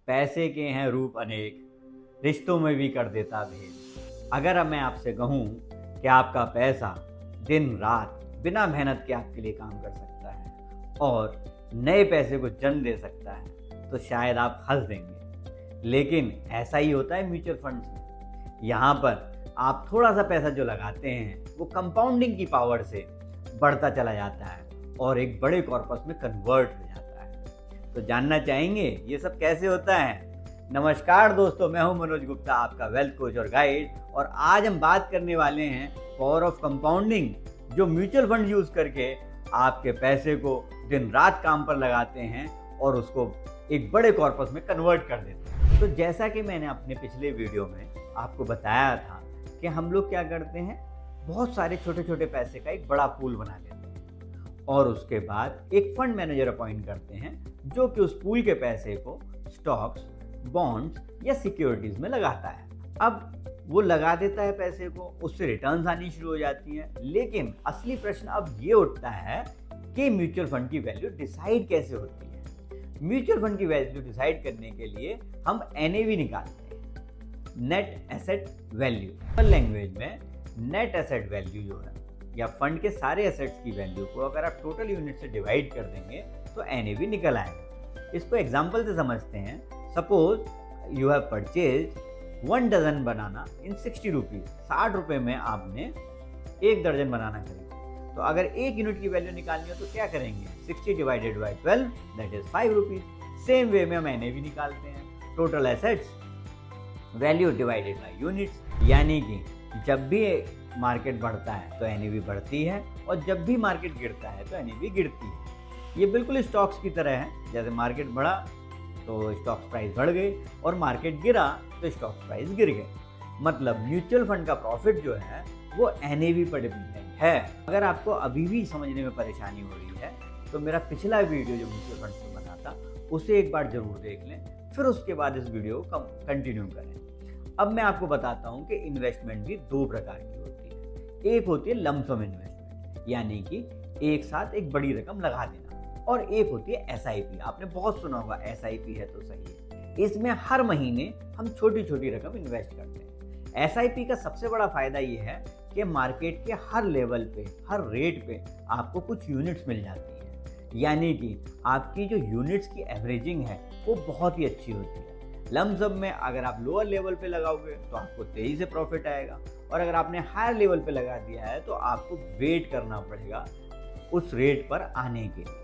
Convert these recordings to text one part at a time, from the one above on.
पैसे के हैं रूप अनेक, रिश्तों में भी कर देता भेद। अगर अब मैं आपसे कहूँ कि आपका पैसा दिन रात बिना मेहनत के आपके लिए काम कर सकता है और नए पैसे को जन्म दे सकता है, तो शायद आप हंस देंगे। लेकिन ऐसा ही होता है म्यूचुअल फंड्स में। यहाँ पर आप थोड़ा सा पैसा जो लगाते हैं वो कंपाउंडिंग की पावर से बढ़ता चला जाता है और एक बड़े कॉर्पस में कन्वर्ट हो जाता है। तो जानना चाहेंगे ये सब कैसे होता है? नमस्कार दोस्तों, मैं हूं मनोज गुप्ता, आपका वेल्थ कोच और गाइड। और आज हम बात करने वाले हैं पावर ऑफ कंपाउंडिंग, जो म्यूचुअल फंड यूज करके आपके पैसे को दिन रात काम पर लगाते हैं और उसको एक बड़े कॉर्पस में कन्वर्ट कर देते हैं। तो जैसा कि मैंने अपने पिछले वीडियो में आपको बताया था कि हम लोग क्या करते हैं, बहुत सारे छोटे छोटे पैसे का एक बड़ा पूल बना लेते हैं और उसके बाद एक फंड मैनेजर अपॉइंट करते हैं जो कि उस पूल के पैसे को स्टॉक्स, बॉन्ड्स या सिक्योरिटीज में लगाता है। अब वो लगा देता है पैसे को, उससे रिटर्न्स आनी शुरू हो जाती हैं। लेकिन असली प्रश्न अब ये उठता है कि म्यूचुअल फंड की वैल्यू डिसाइड कैसे होती है। म्यूचुअल फंड की वैल्यू डिसाइड करने के लिए हम NAV निकालते हैं, नेट एसेट वैल्यू। लैंग्वेज में नेट एसेट वैल्यू जो है या फंड के सारे एसेट्स की वैल्यू को अगर आप टोटल यूनिट से डिवाइड कर देंगे तो NAV निकल आएगा। इसको एग्जांपल से समझते हैं। Suppose you have purchase 1 dozen banana in 60 rupees. 60 रुपये में आपने 1 दर्जन बनाना खरीदा। तो अगर 1 यूनिट की वैल्यू निकालनी हो तो क्या करेंगे? 60 divided by 12 that is 5 rupees. Same way में हम NAV निकालते हैं, total assets value divided by units. यानी कि जब भी मार्केट बढ़ता है तो NAV बढ़ती है और जब भी मार्केट गिरता है तो NAV गिरती है। ये बिल्कुल स्टॉक्स की तरह है। जैसे मार्केट बढ़ा तो स्टॉक्स प्राइस बढ़ गई और मार्केट गिरा तो स्टॉक्स प्राइस गिर गए। मतलब म्यूचुअल फंड का प्रॉफिट जो है वो NAV पर डिपेंडेंट है। अगर आपको अभी भी समझने में परेशानी हो रही है तो मेरा पिछला वीडियो जो म्यूचुअल फंड से बना था उसे एक बार जरूर देख लें, फिर उसके बाद इस वीडियो को कंटिन्यू करें। अब मैं आपको बताता हूं कि इन्वेस्टमेंट भी 2 प्रकार की होती है। एक होती है लमसम इन्वेस्टमेंट, यानी कि एक साथ एक बड़ी रकम लगा देना, और एक होती है SIP। आपने बहुत सुना होगा SIP है तो सही है। इसमें हर महीने हम छोटी छोटी रकम इन्वेस्ट करते हैं। SIP का सबसे बड़ा फायदा ये है कि मार्केट के हर लेवल पे, हर रेट पे आपको कुछ यूनिट्स मिल जाती है। यानी कि आपकी जो यूनिट्स की एवरेजिंग है वो बहुत ही अच्छी होती है। लमसम में अगर आप लोअर लेवल पे लगाओगे तो आपको तेजी से प्रॉफिट आएगा, और अगर आपने हायर लेवल पे लगा दिया है तो आपको वेट करना पड़ेगा उस रेट पर आने के लिए।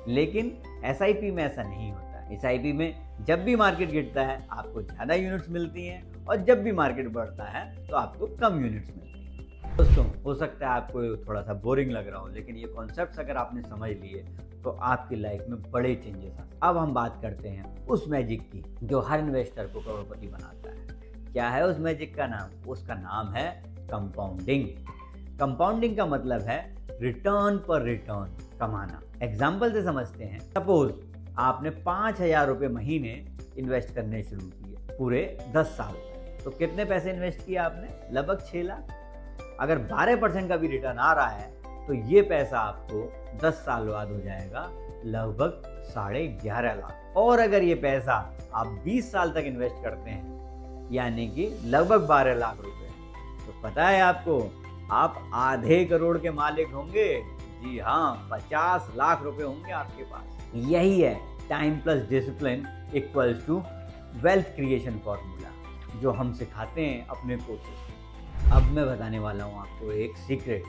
लेकिन SIP में ऐसा नहीं होता है। SIP में जब भी मार्केट गिरता है आपको ज़्यादा यूनिट्स मिलती हैं और जब भी मार्केट बढ़ता है तो आपको कम यूनिट्स मिलती हैं। दोस्तों, हो सकता है आपको थोड़ा सा बोरिंग लग रहा हो, लेकिन ये कॉन्सेप्ट्स अगर आपने समझ लिए तो आपकी लाइफ में बड़े चेंजेस आते हैं। अब हम बात करते हैं उस मैजिक की जो हर इन्वेस्टर को करोड़पति बनाता है। क्या है उस मैजिक का नाम? उसका नाम है कंपाउंडिंग। कंपाउंडिंग का मतलब है रिटर्न पर रिटर्न कमाना। एग्जाम्पल से समझते हैं। सपोज आपने 5,000 रुपये महीने इन्वेस्ट करने शुरू किए पूरे 10 साल में, तो कितने पैसे इन्वेस्ट किया आपने? लगभग 6 लाख। अगर 12% का भी रिटर्न आ रहा है तो ये पैसा आपको 10 साल बाद हो जाएगा लगभग 11.5 लाख। और अगर ये पैसा आप 20 साल तक इन्वेस्ट करते हैं, यानी कि लगभग 12 लाख रुपए, तो पता है आपको, आप आधे करोड़ के मालिक होंगे। जी हाँ, 50 लाख रुपए होंगे आपके पास। यही है time plus discipline equals to wealth creation formula, जो हम सिखाते हैं अपने कोर्सेज में। अब मैं बताने वाला हूँ आपको एक सीक्रेट,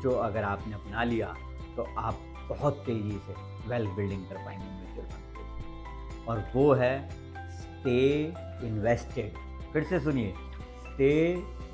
जो अगर आपने अपना लिया तो आप बहुत तेजी से वेल्थ बिल्डिंग कर पाएंगे म्यूचुअल फंड से, और वो है स्टे इन्वेस्टेड। फिर से सुनिए, स्टे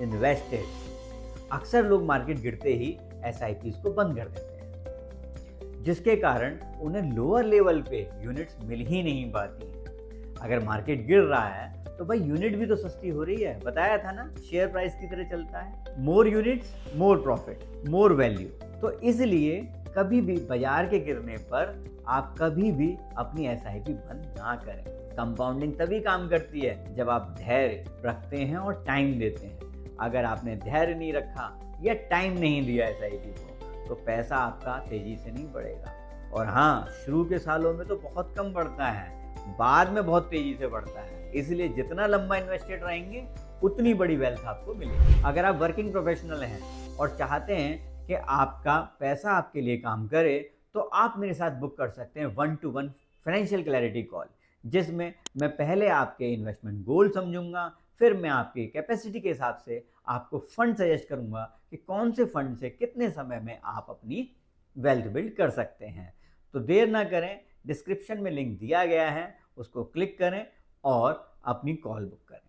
इन्वेस्टेड। अक्सर लोग मार्केट गिरते ही SIPs को बंद कर देते हैं, जिसके कारण उन्हें लोअर लेवल पे यूनिट्स मिल ही नहीं पाती हैं। अगर मार्केट गिर रहा है तो भाई यूनिट भी तो सस्ती हो रही है। बताया था ना, शेयर प्राइस की तरह चलता है। More units, more profit, more value. तो इसलिए कभी भी बाजार के गिरने पर आप कभी भी अपनी SIP बंद ना करें। कंपाउंडिंग तभी काम करती है जब आप धैर्य रखते हैं और टाइम देते हैं। अगर आपने धैर्य नहीं रखा या टाइम नहीं दिया SIP को तो पैसा आपका तेजी से नहीं बढ़ेगा। और हाँ, शुरू के सालों में तो बहुत कम बढ़ता है, बाद में बहुत तेजी से बढ़ता है, इसलिए जितना लंबा इन्वेस्टेड रहेंगे उतनी बड़ी वेल्थ आपको मिलेगी। अगर आप वर्किंग प्रोफेशनल हैं और चाहते हैं कि आपका पैसा आपके लिए काम करे, तो आप मेरे साथ बुक कर सकते हैं 1-to-1 फाइनेंशियल क्लैरिटी कॉल, जिसमें मैं पहले आपके इन्वेस्टमेंट गोल समझूंगा, फिर मैं आपकी कैपेसिटी के हिसाब से आपको फंड सजेस्ट करूंगा कि कौन से फंड से कितने समय में आप अपनी वेल्थ बिल्ड कर सकते हैं। तो देर ना करें, डिस्क्रिप्शन में लिंक दिया गया है, उसको क्लिक करें और अपनी कॉल बुक करें।